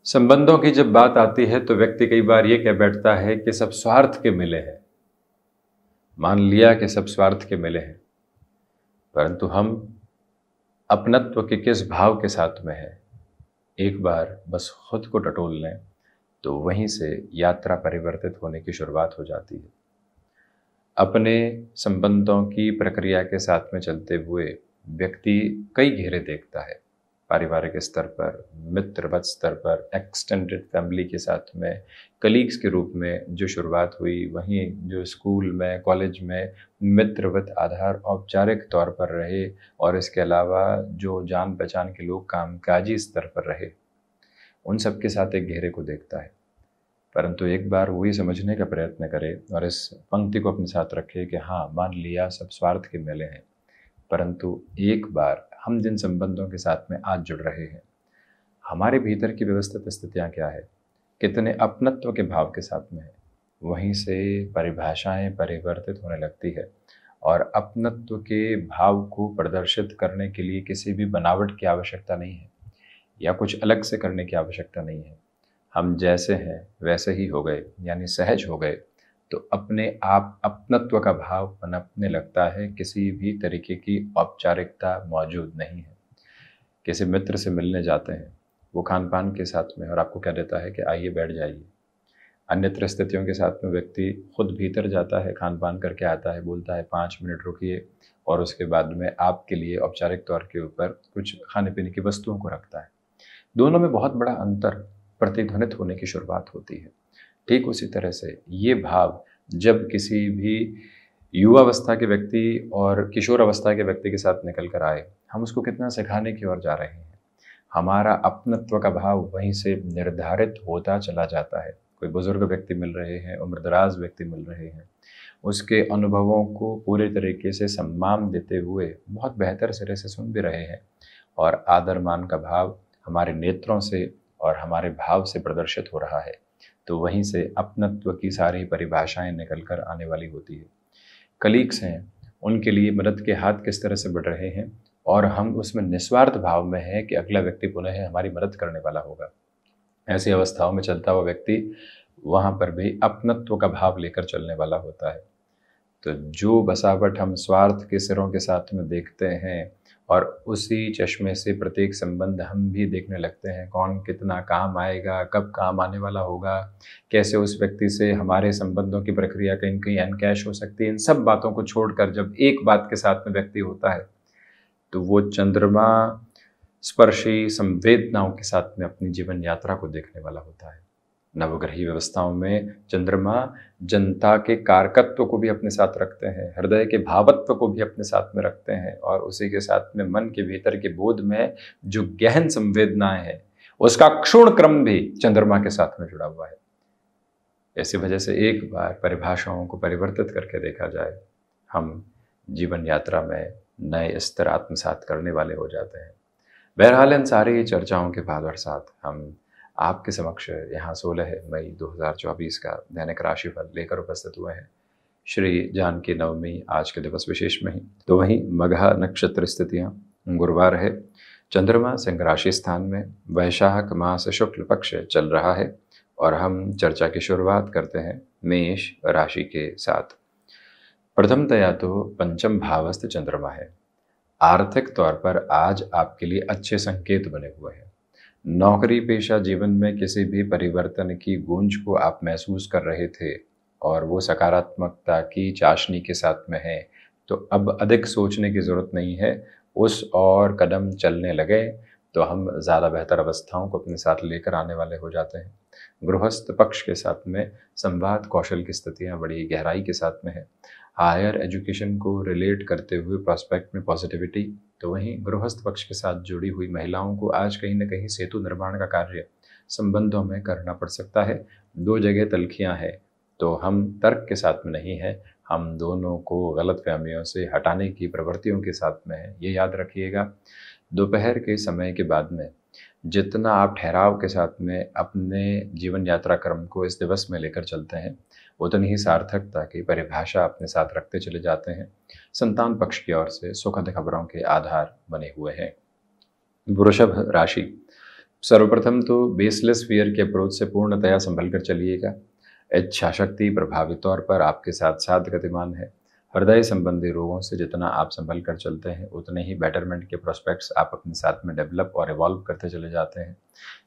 संबंधों की जब बात आती है तो व्यक्ति कई बार ये कह बैठता है कि सब स्वार्थ के मिले हैं। मान लिया कि सब स्वार्थ के मिले हैं, परंतु हम अपनत्व के किस भाव के साथ में है, एक बार बस खुद को टटोल लें तो वहीं से यात्रा परिवर्तित होने की शुरुआत हो जाती है। अपने संबंधों की प्रक्रिया के साथ में चलते हुए व्यक्ति कई घेरे देखता है। पारिवारिक स्तर पर, मित्रवत स्तर पर, एक्सटेंडेड फैमिली के साथ में, कलीग्स के रूप में जो शुरुआत हुई, वहीं जो स्कूल में, कॉलेज में मित्रवत आधार औपचारिक तौर पर रहे, और इसके अलावा जो जान पहचान के लोग कामकाजी स्तर पर रहे, उन सब के साथ एक घेरे को देखता है। परंतु एक बार वही समझने का प्रयत्न करे और इस पंक्ति को अपने साथ रखे कि हाँ, मान लिया सब स्वार्थ के मेले हैं, परंतु एक बार हम जिन संबंधों के साथ में आज जुड़ रहे हैं, हमारे भीतर की व्यवस्थित स्थितियाँ क्या है, कितने अपनत्व के भाव के साथ में है, वहीं से परिभाषाएं परिवर्तित होने लगती है। और अपनत्व के भाव को प्रदर्शित करने के लिए किसी भी बनावट की आवश्यकता नहीं है या कुछ अलग से करने की आवश्यकता नहीं है। हम जैसे हैं वैसे ही हो गए, यानी सहज हो गए, तो अपने आप अपनत्व का भाव पनपने लगता है। किसी भी तरीके की औपचारिकता मौजूद नहीं है। किसी मित्र से मिलने जाते हैं, वो खान पान के साथ में और आपको कह देता है कि आइए बैठ जाइए। अन्यत्र स्थितियों के साथ में व्यक्ति खुद भीतर जाता है, खान पान करके आता है, बोलता है 5 मिनट रुकिए, और उसके बाद में आपके लिए औपचारिक तौर के ऊपर कुछ खाने पीने की वस्तुओं को रखता है। दोनों में बहुत बड़ा अंतर प्रतिध्वनित होने की शुरुआत होती है। ठीक उसी तरह से ये भाव जब किसी भी युवावस्था के व्यक्ति और किशोर अवस्था के व्यक्ति के साथ निकल कर आए, हम उसको कितना सिखाने की ओर जा रहे हैं। हमारा अपनत्व का भाव वहीं से निर्धारित होता चला जाता है। कोई बुजुर्ग व्यक्ति मिल रहे हैं, उम्रदराज व्यक्ति मिल रहे हैं, उसके अनुभवों को पूरे तरीके से सम्मान देते हुए बहुत बेहतर सिरे से सुन भी रहे हैं, और आदर मान का भाव हमारे नेत्रों से और हमारे भाव से प्रदर्शित हो रहा है, तो वहीं से अपनत्व की सारी परिभाषाएं निकल कर आने वाली होती है। कलीग्स हैं, उनके लिए मदद के हाथ किस तरह से बढ़ रहे हैं, और हम उसमें निस्वार्थ भाव में हैं कि अगला व्यक्ति पुनः हमारी मदद करने वाला होगा। ऐसी अवस्थाओं में चलता हुआ व्यक्ति वहाँ पर भी अपनत्व का भाव लेकर चलने वाला होता है। तो जो बसावट हम स्वार्थ के सिरों के साथ में देखते हैं, और उसी चश्मे से प्रत्येक संबंध हम भी देखने लगते हैं, कौन कितना काम आएगा, कब काम आने वाला होगा, कैसे उस व्यक्ति से हमारे संबंधों की प्रक्रिया कहीं कहीं अनकैश हो सकती है। इन सब बातों को छोड़कर जब एक बात के साथ में व्यक्ति होता है, तो वो चंद्रमा स्पर्शी संवेदनाओं के साथ में अपनी जीवन यात्रा को देखने वाला होता है। नवग्रही व्यवस्थाओं में चंद्रमा जनता के कारकत्व को भी अपने साथ रखते हैं, हृदय के भावत्व को भी अपने साथ में रखते हैं, और उसी के साथ में मन के भीतर के बोध में जो गहन संवेदनाएं हैं, उसका क्षुण क्रम भी चंद्रमा के साथ में जुड़ा हुआ है। इसी वजह से एक बार परिभाषाओं को परिवर्तित करके देखा जाए, हम जीवन यात्रा में नए स्तर आत्मसात करने वाले हो जाते हैं। बहरहाल इन सारी चर्चाओं के बाद और साथ हम आपके समक्ष यहाँ 16 मई 2024 का दैनिक राशिफल लेकर उपस्थित हुए हैं। श्री जानकी नवमी आज के दिवस विशेष में ही, तो वहीं मघा नक्षत्र स्थितियाँ, गुरुवार है, चंद्रमा सिंह राशि स्थान में, वैशाख मास शुक्ल पक्ष चल रहा है, और हम चर्चा की शुरुआत करते हैं मेष राशि के साथ। प्रथमतया तो पंचम भावस्थ चंद्रमा है। आर्थिक तौर पर आज आपके लिए अच्छे संकेत बने हुए हैं। नौकरी पेशा जीवन में किसी भी परिवर्तन की गूंज को आप महसूस कर रहे थे, और वो सकारात्मकता की चाशनी के साथ में है, तो अब अधिक सोचने की ज़रूरत नहीं है, उस और कदम चलने लगे तो हम ज़्यादा बेहतर अवस्थाओं को अपने साथ लेकर आने वाले हो जाते हैं। गृहस्थ पक्ष के साथ में संवाद कौशल की स्थितियाँ बड़ी गहराई के साथ में है। हायर एजुकेशन को रिलेट करते हुए प्रॉस्पेक्ट में पॉजिटिविटी, तो वहीं गृहस्थ पक्ष के साथ जुड़ी हुई महिलाओं को आज कहीं न कहीं सेतु निर्माण का कार्य संबंधों में करना पड़ सकता है। 2 जगह तल्खियाँ हैं, तो हम तर्क के साथ में नहीं हैं, हम दोनों को गलतफहमियों से हटाने की प्रवृत्तियों के साथ में हैं, ये याद रखिएगा। दोपहर के समय के बाद में जितना आप ठहराव के साथ में अपने जीवन यात्रा क्रम को इस दिवस में लेकर चलते हैं, उतनी ही सार्थकता की परिभाषा अपने साथ रखते चले जाते हैं। संतान पक्ष की ओर से सुखद खबरों के आधार बने हुए हैं। वृषभ राशि, सर्वप्रथम तो बेसलेस फियर के अप्रोच से पूर्णतया संभल कर चलिएगा। इच्छा शक्ति प्रभावी तौर पर आपके साथ साथ गतिमान है। हृदय संबंधी रोगों से जितना आप संभल कर चलते हैं उतने ही बेटरमेंट के प्रोस्पेक्ट्स आप अपने साथ में डेवलप और इवॉल्व करते चले जाते हैं।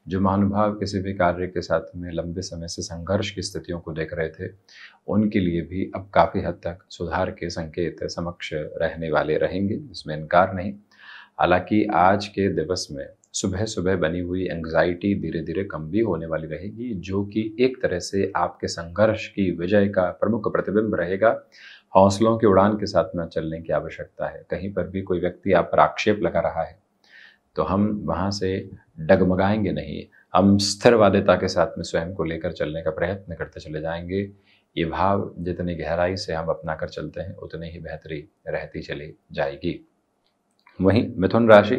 जो महानुभाव किसी भी कार्य के साथ में लंबे समय से संघर्ष की स्थितियों को देख रहे थे, उनके लिए भी अब काफ़ी हद तक सुधार के संकेत समक्ष रहने वाले रहेंगे, इसमें इनकार नहीं। हालांकि आज के दिवस में सुबह सुबह बनी हुई एंग्जाइटी धीरे धीरे कम भी होने वाली रहेगी, जो कि एक तरह से आपके संघर्ष की विजय का प्रमुख प्रतिबिंब रहेगा। हौसलों की उड़ान के साथ में चलने की आवश्यकता है। कहीं पर भी कोई व्यक्ति आप पर आक्षेप लगा रहा है तो हम वहाँ से डगमगाएंगे नहीं, हम स्थिरवादिता के साथ में स्वयं को लेकर चलने का प्रयत्न करते चले जाएंगे। ये भाव जितनी गहराई से हम अपना कर चलते हैं उतनी ही बेहतरी रहती चली जाएगी। वहीं मिथुन राशि,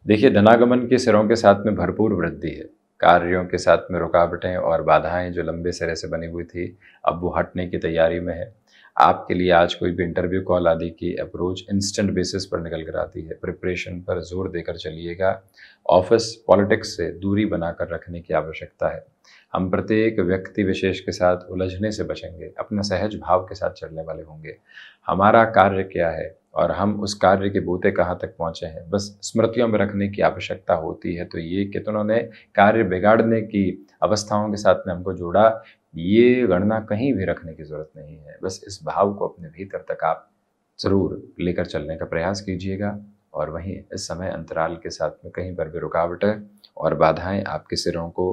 देखिए धनागमन के सिरों के साथ में भरपूर वृद्धि है। कार्यों के साथ में रुकावटें और बाधाएं जो लंबे सिरे से बनी हुई थी अब वो हटने की तैयारी में है। आपके लिए आज कोई भी इंटरव्यू कॉल आदि की अप्रोच इंस्टेंट बेसिस पर निकल कर आती है। प्रिपरेशन पर जोर देकर चलिएगा। ऑफिस पॉलिटिक्स से दूरी बनाकर रखने की आवश्यकता है। हम प्रत्येक व्यक्ति विशेष के साथ उलझने से बचेंगे, अपने सहज भाव के साथ चलने वाले होंगे। हमारा कार्य क्या है और हम उस कार्य के बूते कहाँ तक पहुँचे हैं, बस स्मृतियों में रखने की आवश्यकता होती है। तो ये कितनों ने कार्य बिगाड़ने की अवस्थाओं के साथ में हमको जोड़ा, ये गणना कहीं भी रखने की ज़रूरत नहीं है। बस इस भाव को अपने भीतर तक आप ज़रूर लेकर चलने का प्रयास कीजिएगा। और वहीं इस समय अंतराल के साथ में कहीं पर भी रुकावटें और बाधाएं आपके सिरों को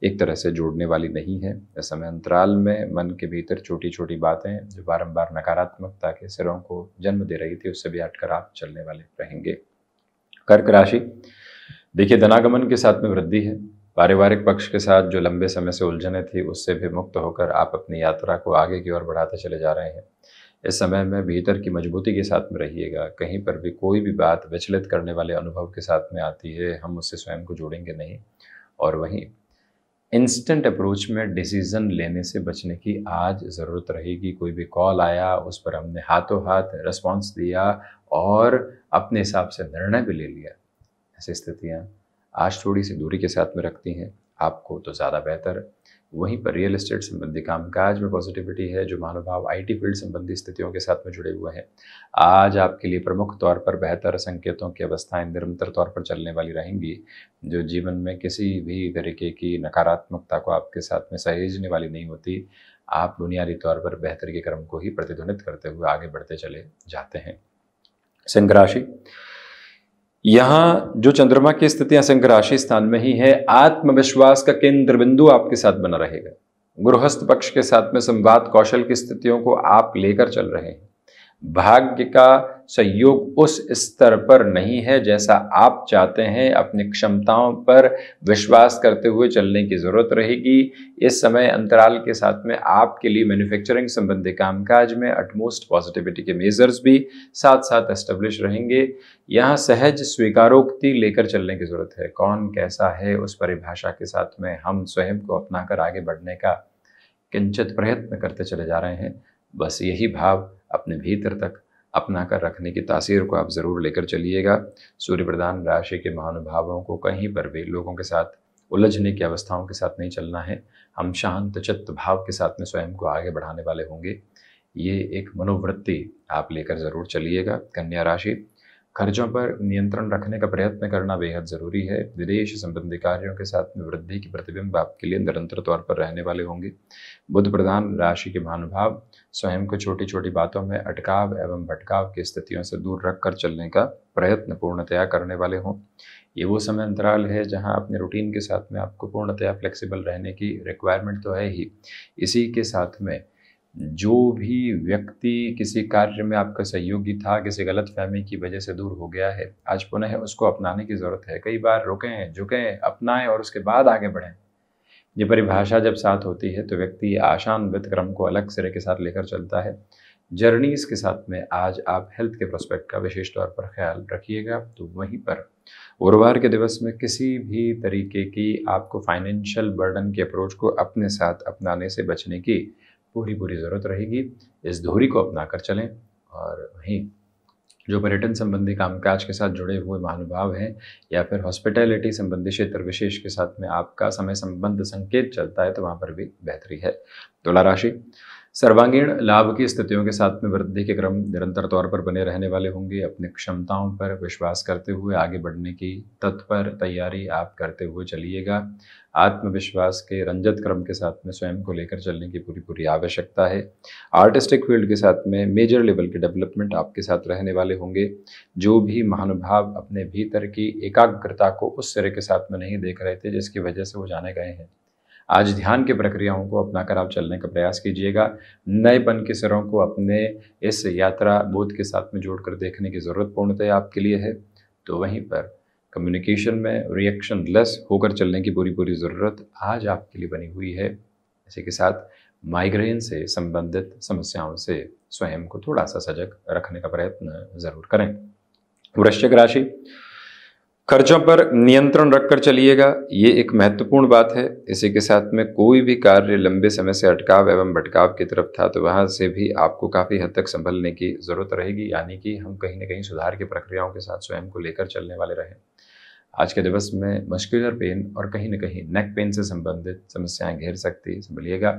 एक तरह से जोड़ने वाली नहीं है। इस समय अंतराल में मन के भीतर छोटी छोटी बातें जो बारंबार नकारात्मकता के सिरों को जन्म दे रही थी, उससे भी हटकर आप चलने वाले रहेंगे। कर्क राशि, देखिए धनागमन के साथ में वृद्धि है। पारिवारिक पक्ष के साथ जो लंबे समय से उलझने थी उससे भी मुक्त होकर आप अपनी यात्रा को आगे की ओर बढ़ाते चले जा रहे हैं। इस समय में भीतर की मजबूती के साथ में रहिएगा। कहीं पर भी कोई भी बात विचलित करने वाले अनुभव के साथ में आती है, हम उससे स्वयं को जोड़ेंगे नहीं। और वहीं इंस्टेंट अप्रोच में डिसीजन लेने से बचने की आज ज़रूरत रहेगी। कोई भी कॉल आया उस पर हमने हाथों हाथ रिस्पॉन्स दिया और अपने हिसाब से निर्णय भी ले लिया, ऐसी स्थितियाँ आज थोड़ी सी दूरी के साथ में रखती हैं आपको तो ज़्यादा बेहतर। वहीं पर रियल एस्टेट संबंधी कामकाज में पॉजिटिविटी है। जो महानुभाव आईटी फील्ड संबंधी स्थितियों के साथ में जुड़े हुए हैं, आज आपके लिए प्रमुख तौर पर बेहतर संकेतों की अवस्थाएं निरंतर तौर पर चलने वाली रहेंगी, जो जीवन में किसी भी तरीके की नकारात्मकता को आपके साथ में सहेजने वाली नहीं होती। आप बुनियादी तौर पर बेहतरी के क्रम को ही प्रतिध्वनित करते हुए आगे बढ़ते चले जाते हैं। सिंह राशि, यहाँ जो चंद्रमा की स्थितियां सिंह राशि स्थान में ही है, आत्मविश्वास का केंद्र बिंदु आपके साथ बना रहेगा। गृहस्थ पक्ष के साथ में संवाद कौशल की स्थितियों को आप लेकर चल रहे हैं। भाग्य का सहयोग उस स्तर पर नहीं है जैसा आप चाहते हैं। अपनी क्षमताओं पर विश्वास करते हुए चलने की जरूरत रहेगी। इस समय अंतराल के साथ में आपके लिए मैन्युफैक्चरिंग संबंधी कामकाज में अटमोस्ट पॉजिटिविटी के मेजर्स भी साथ साथ एस्टेब्लिश रहेंगे। यहाँ सहज स्वीकारोक्ति लेकर चलने की जरूरत है। कौन कैसा है उस परिभाषा के साथ में हम स्वयं को अपनाकर आगे बढ़ने का किंचित प्रयत्न करते चले जा रहे हैं। बस यही भाव अपने भीतर तक अपना कर रखने की तासीर को आप ज़रूर लेकर चलिएगा। सूर्य प्रधान राशि के महानुभावों को कहीं पर भी लोगों के साथ उलझने की अवस्थाओं के साथ नहीं चलना है। हम शांत चित्त भाव के साथ में स्वयं को आगे बढ़ाने वाले होंगे। ये एक मनोवृत्ति आप लेकर ज़रूर चलिएगा। कन्या राशि, खर्चों पर नियंत्रण रखने का प्रयत्न करना बेहद ज़रूरी है। विदेश संबंधी कार्यों के साथ में वृद्धि की प्रतिबिंब आपके लिए निरंतर तौर पर रहने वाले होंगे। बुध प्रधान राशि के महानुभाव स्वयं को छोटी छोटी बातों में अटकाव एवं भटकाव की स्थितियों से दूर रखकर चलने का प्रयत्न पूर्णतया करने वाले हों। ये वो समय अंतराल है जहां अपने रूटीन के साथ में आपको पूर्णतया फ्लेक्सिबल रहने की रिक्वायरमेंट तो है ही। इसी के साथ में जो भी व्यक्ति किसी कार्य में आपका सहयोगी था, किसी गलतफहमी की वजह से दूर हो गया है, आज पुनः उसको अपनाने की ज़रूरत है। कई बार रुकें, झुकें, अपनाएं और उसके बाद आगे बढ़ें। ये परिभाषा जब साथ होती है तो व्यक्ति आशान्वित क्रम को अलग सिरे के साथ लेकर चलता है। जर्नीज के साथ में आज आप हेल्थ के प्रोस्पेक्ट का विशेष तौर पर ख्याल रखिएगा। तो वहीं पर गुरुवार के दिवस में किसी भी तरीके की आपको फाइनेंशियल बर्डन के अप्रोच को अपने साथ अपनाने से बचने की पूरी ज़रूरत रहेगी। इस धुरी को अपना कर चलें। और वहीं जो पर्यटन संबंधी कामकाज के साथ जुड़े हुए महानुभाव हैं या फिर हॉस्पिटैलिटी संबंधी क्षेत्र विशेष के साथ में आपका समय संबंध संकेत चलता है तो वहाँ पर भी बेहतरी है। तुला राशि, सर्वांगीण लाभ की स्थितियों के साथ में वृद्धि के क्रम निरंतर तौर पर बने रहने वाले होंगे। अपनी क्षमताओं पर विश्वास करते हुए आगे बढ़ने की तत्पर तैयारी आप करते हुए चलिएगा। आत्मविश्वास के रंजक क्रम के साथ में स्वयं को लेकर चलने की पूरी पूरी आवश्यकता है। आर्टिस्टिक फील्ड के साथ में मेजर लेवल के डेवलपमेंट आपके साथ रहने वाले होंगे। जो भी महानुभाव अपने भीतर की एकाग्रता को उस सिरे के साथ में नहीं देख रहे थे जिसकी वजह से वो जाने गए हैं, आज ध्यान की प्रक्रियाओं को अपनाकर आप चलने का प्रयास कीजिएगा। नएपन के सिरों को अपने इस यात्रा बोध के साथ में जोड़कर देखने की ज़रूरत पूर्णतः आपके लिए है। तो वहीं पर कम्युनिकेशन में रिएक्शन लेस होकर चलने की पूरी पूरी ज़रूरत आज आपके लिए बनी हुई है। इसी के साथ माइग्रेन से संबंधित समस्याओं से स्वयं को थोड़ा सा सजग रखने का प्रयत्न ज़रूर करें। वृश्चिक राशि, खर्चों पर नियंत्रण रखकर चलिएगा, ये एक महत्वपूर्ण बात है। इसी के साथ में कोई भी कार्य लंबे समय से अटकाव एवं भटकाव की तरफ था तो वहाँ से भी आपको काफ़ी हद तक संभलने की ज़रूरत रहेगी, यानी कि हम कहीं ना कहीं सुधार की प्रक्रियाओं के साथ स्वयं को लेकर चलने वाले रहें। आज के दिवस में मस्कुलर पेन और कहीं ना कहीं नेक पेन से संबंधित समस्याएं घेर सकती, संभलिएगा।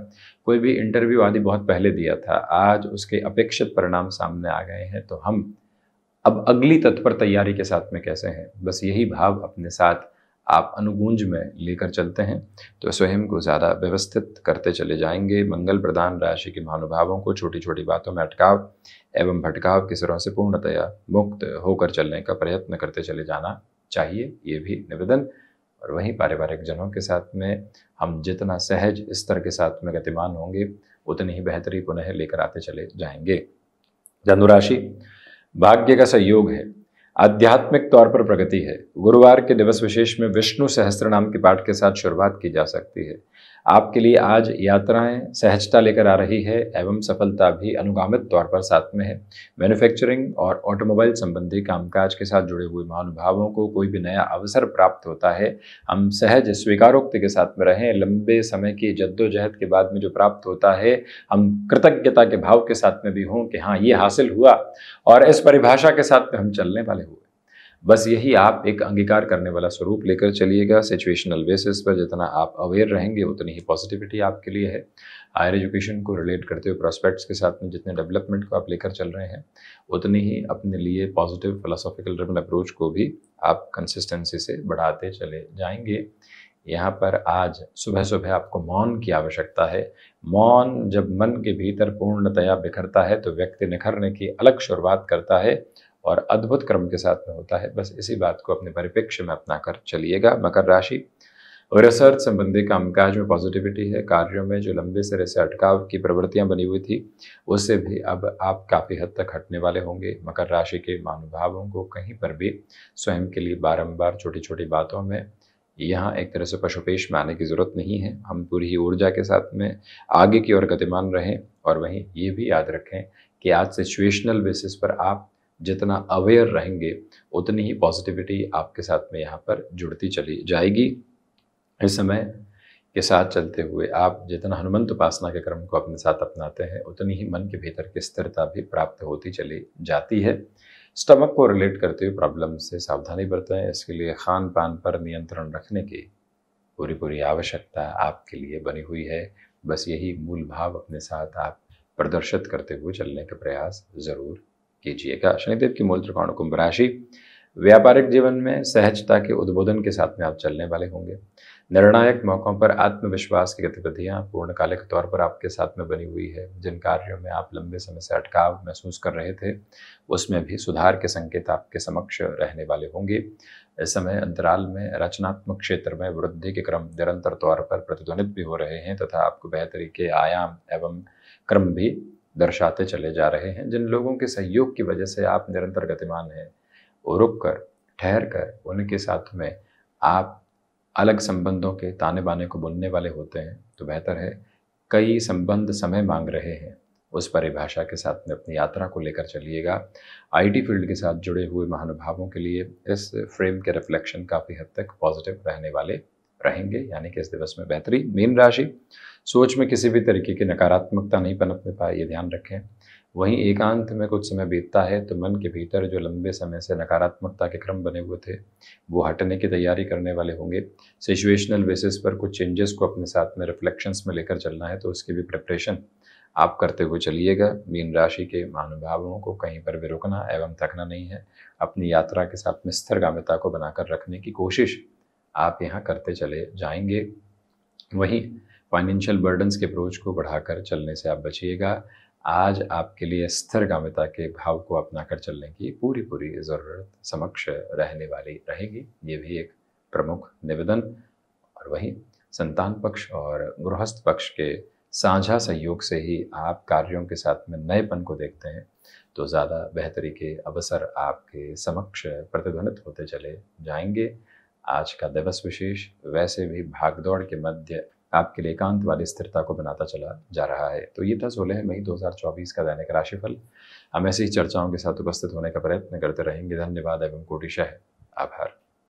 कोई भी इंटरव्यू आदि बहुत पहले दिया था, आज उसके अपेक्षित परिणाम सामने आ गए हैं, तो हम अब अगली तत्पर तैयारी के साथ में कैसे हैं, बस यही भाव अपने साथ आप अनुगूंज में लेकर चलते हैं तो स्वयं को ज़्यादा व्यवस्थित करते चले जाएंगे। मंगल प्रधान राशि के महानुभावों को छोटी छोटी बातों में अटकाव एवं भटकाव के सिरों से पूर्णतया मुक्त होकर चलने का प्रयत्न करते चले जाना चाहिए, ये भी निवेदन। और वहीं पारिवारिक जनों के साथ में हम जितना सहज स्तर के साथ में गतिमान होंगे उतनी ही बेहतरी पुनः लेकर आते चले जाएंगे। धनु राशि, भाग्य का सहयोग है, आध्यात्मिक तौर पर प्रगति है। गुरुवार के दिवस विशेष में विष्णु सहस्त्रनाम के पाठ के साथ शुरुआत की जा सकती है। आपके लिए आज यात्राएं सहजता लेकर आ रही है एवं सफलता भी अनुगामित तौर पर साथ में है। मैन्युफैक्चरिंग और ऑटोमोबाइल संबंधी कामकाज के साथ जुड़े हुए महानुभावों को कोई भी नया अवसर प्राप्त होता है, हम सहज स्वीकारोक्ति के साथ में रहें। लंबे समय की जद्दोजहद के बाद में जो प्राप्त होता है, हम कृतज्ञता के भाव के साथ में भी हों कि हाँ ये हासिल हुआ और इस परिभाषा के साथ में हम चलने वाले हुए। बस यही आप एक अंगीकार करने वाला स्वरूप लेकर चलिएगा। सिचुएशनल बेसिस पर जितना आप अवेयर रहेंगे उतनी ही पॉजिटिविटी आपके लिए है। हायर एजुकेशन को रिलेट करते हुए प्रॉस्पेक्ट्स के साथ में जितने डेवलपमेंट को आप लेकर चल रहे हैं उतनी ही अपने लिए पॉजिटिव फिलोसॉफिकल ड्रिवन अप्रोच को भी आप कंसिस्टेंसी से बढ़ाते चले जाएंगे। यहाँ पर आज सुबह सुबह आपको मौन की आवश्यकता है। मौन जब मन के भीतर पूर्णतया बिखरता है तो व्यक्ति निखरने की अलग शुरुआत करता है और अद्भुत क्रम के साथ में होता है। बस इसी बात को अपने परिप्रेक्ष्य में अपनाकर चलिएगा। मकर राशि, रिसर्च संबंधी कामकाज में पॉजिटिविटी है। कार्यों में जो लंबे सिरे से अटकाव की प्रवृत्तियां बनी हुई थी उससे भी अब आप काफ़ी हद तक हटने वाले होंगे। मकर राशि के महानुभावों को कहीं पर भी स्वयं के लिए बारंबार छोटी छोटी बातों में यहाँ एक तरह से पशुपेश में आने की ज़रूरत नहीं है। हम पूरी ही ऊर्जा के साथ में आगे की ओर गतिमान रहें और वहीं ये भी याद रखें कि आज सिचुएशनल बेसिस पर आप जितना अवेयर रहेंगे उतनी ही पॉजिटिविटी आपके साथ में यहाँ पर जुड़ती चली जाएगी। इस समय के साथ चलते हुए आप जितना हनुमंत उपासना के क्रम को अपने साथ अपनाते हैं उतनी ही मन के भीतर की स्थिरता भी प्राप्त होती चली जाती है। स्टमक को रिलेट करते हुए प्रॉब्लम से सावधानी बरतें। इसके लिए खान पान पर नियंत्रण रखने की पूरी पूरी आवश्यकता आपके लिए बनी हुई है। बस यही मूल भाव अपने साथ आप प्रदर्शित करते हुए चलने का प्रयास ज़रूर कीजिएगा। शनिदेव की मूल त्रिकोण कुंभ राशि, व्यापारिक जीवन में सहजता के उद्बोधन के साथ में आप चलने वाले होंगे। निर्णायक मौकों पर आत्मविश्वास की गतिविधियां पूर्णकालिक तौर पर आपके साथ में बनी हुई है। जिन कार्यों में आप लंबे समय से अटकाव महसूस कर रहे थे उसमें भी सुधार के संकेत आपके समक्ष रहने वाले होंगे। इस समय अंतराल में रचनात्मक क्षेत्र में वृद्धि के क्रम निरंतर तौर पर प्रतिध्वनित भी हो रहे हैं तथा आपको बेहतरी के आयाम एवं क्रम भी दर्शाते चले जा रहे हैं। जिन लोगों के सहयोग की वजह से आप निरंतर गतिमान हैं वो रुक कर ठहर कर उनके साथ में आप अलग संबंधों के ताने बाने को बुनने वाले होते हैं तो बेहतर है। कई संबंध समय मांग रहे हैं, उस परिभाषा के साथ में अपनी यात्रा को लेकर चलिएगा। आईटी फील्ड के साथ जुड़े हुए महानुभावों के लिए इस फ्रेम के रिफ्लेक्शन काफ़ी हद तक पॉजिटिव रहने वाले रहेंगे, यानी कि इस दिवस में बेहतरी। मीन राशि, सोच में किसी भी तरीके की नकारात्मकता नहीं पनपने पाए, ये ध्यान रखें। वहीं एकांत में कुछ समय बीतता है तो मन के भीतर जो लंबे समय से नकारात्मकता के क्रम बने हुए थे वो हटने की तैयारी करने वाले होंगे। सिचुएशनल बेसिस पर कुछ चेंजेस को अपने साथ में रिफ्लेक्शंस में लेकर चलना है, तो उसकी भी प्रिपरेशन आप करते हुए चलिएगा। मीन राशि के महानुभावों को कहीं पर भी रुकना एवं थकना नहीं है। अपनी यात्रा के साथ में स्थिरगामिता को बनाकर रखने की कोशिश आप यहाँ करते चले जाएंगे। वहीं फाइनेंशियल बर्डन्स के अप्रोच को बढ़ाकर चलने से आप बचिएगा। आज आपके लिए स्थिरगामिता के भाव को अपनाकर चलने की पूरी पूरी ज़रूरत समक्ष रहने वाली रहेगी, ये भी एक प्रमुख निवेदन। और वहीं संतान पक्ष और गृहस्थ पक्ष के साझा सहयोग से ही आप कार्यों के साथ में नएपन को देखते हैं, तो ज़्यादा बेहतरी के अवसर आपके समक्ष प्रतिध्वनित होते चले जाएंगे। आज का दिवस विशेष वैसे भी भागदौड़ के मध्य आपके लिए एकांत वाली स्थिरता को बनाता चला जा रहा है। तो ये था 16 मई 2024 का दैनिक राशिफल। हम ऐसी ही चर्चाओं के साथ उपस्थित होने का प्रयत्न करते रहेंगे। धन्यवाद एवं कोटिशः आभार।